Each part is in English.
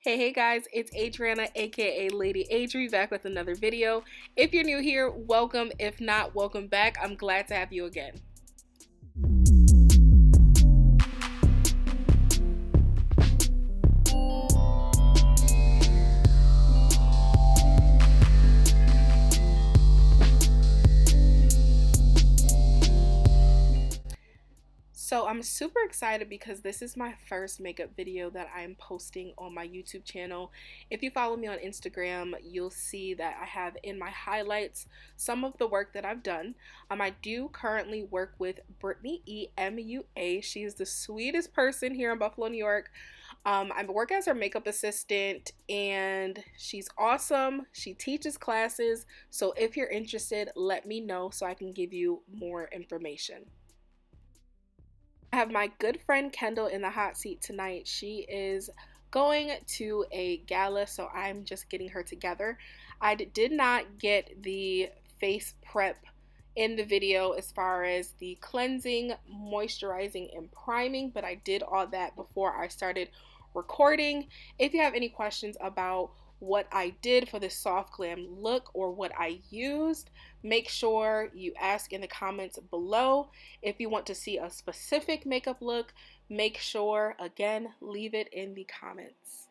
Hey guys, it's Adriana aka Lady Adri back with another video. If you're new here, welcome. If not, welcome back. I'm glad to have you again. So I'm super excited because this is my first makeup video that I'm posting on my YouTube channel. If you follow me on Instagram, you'll see that I have in my highlights some of the work that I've done. I do currently work with Brittani E MUA. She is the sweetest person here in Buffalo, New York. I work as her makeup assistant and she's awesome. She teaches classes. So if you're interested, let me know so I can give you more information. I have my good friend Kendall in the hot seat tonight. She is going to a gala, so I'm just getting her together. I did not get the face prep in the video as far as the cleansing, moisturizing, and priming, but I did all that before I started recording. If you have any questions about what I did for the soft glam look or what I used, make sure you ask in the comments below. If you want to see a specific makeup look, make sure, again, leave it in the comments.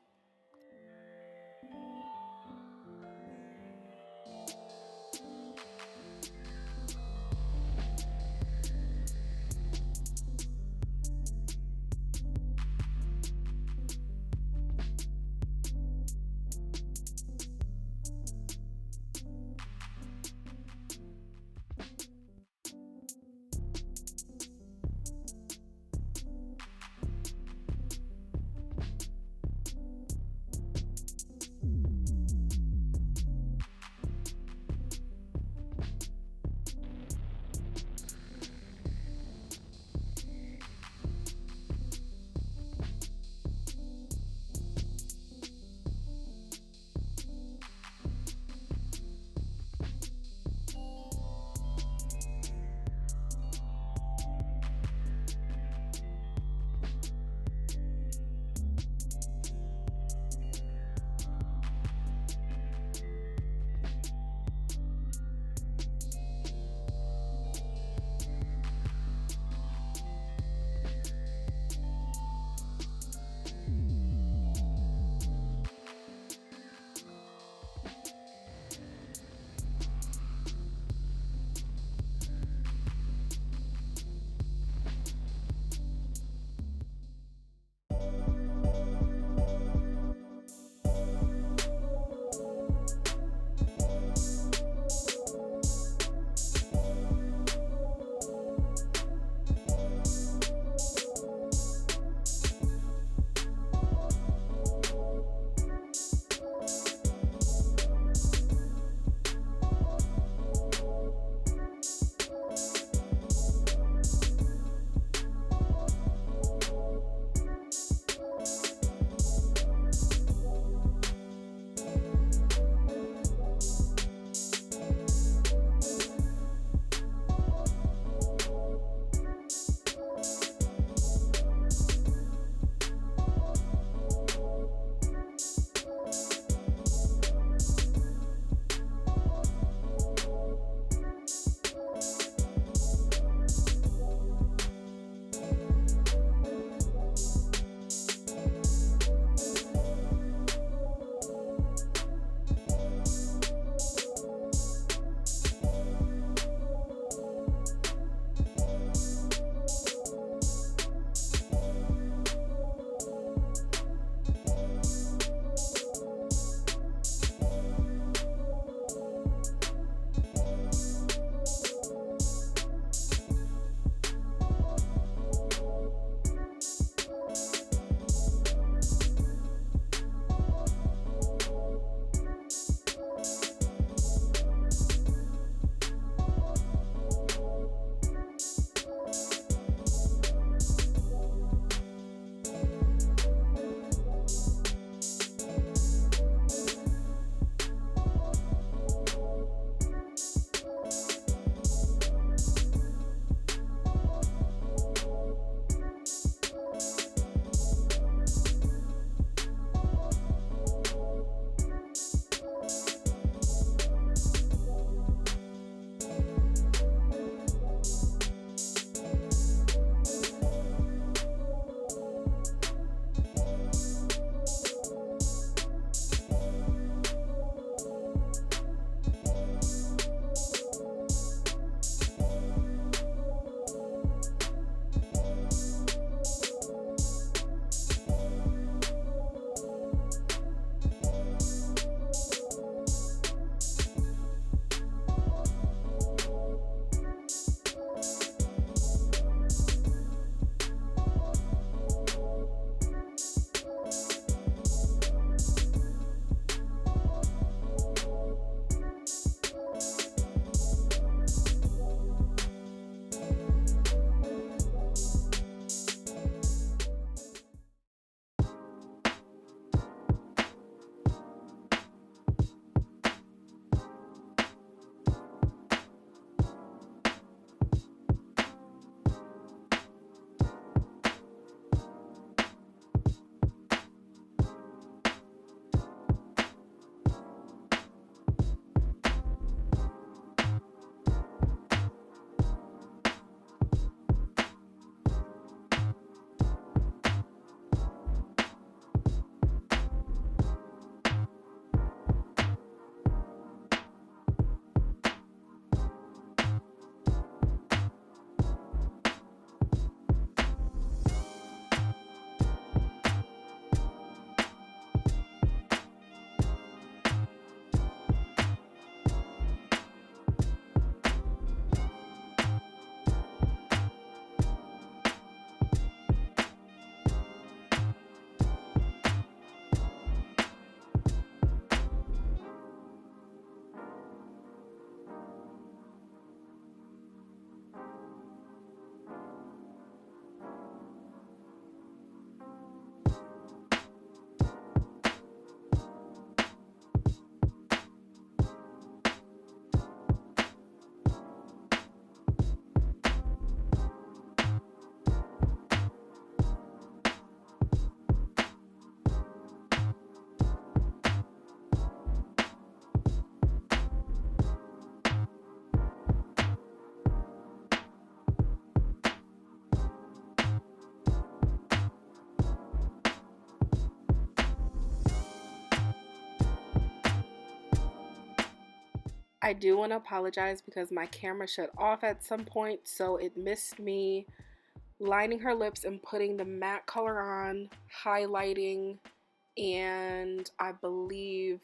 I do want to apologize because my camera shut off at some point, so it missed me lining her lips and putting the matte color on, highlighting, and I believe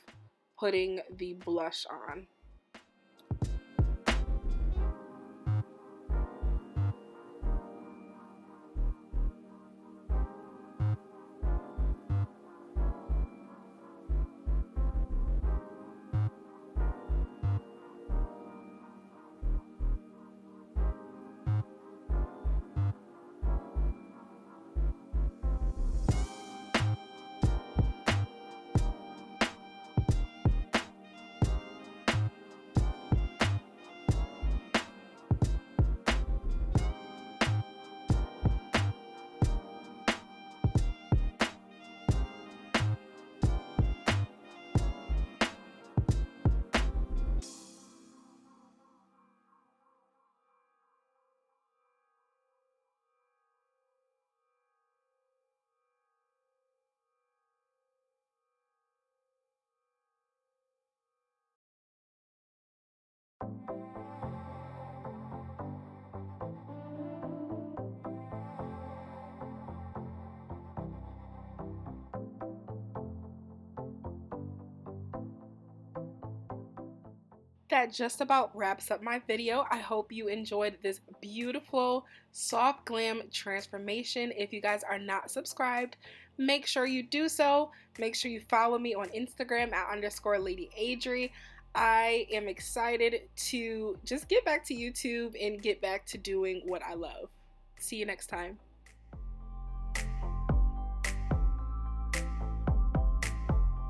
putting the blush on. That just about wraps up my video. I hope you enjoyed this beautiful soft glam transformation. If you guys are not subscribed, make sure you do so. Make sure you follow me on Instagram at _Lady Adri. I am excited to just get back to YouTube and get back to doing what I love. See you next time.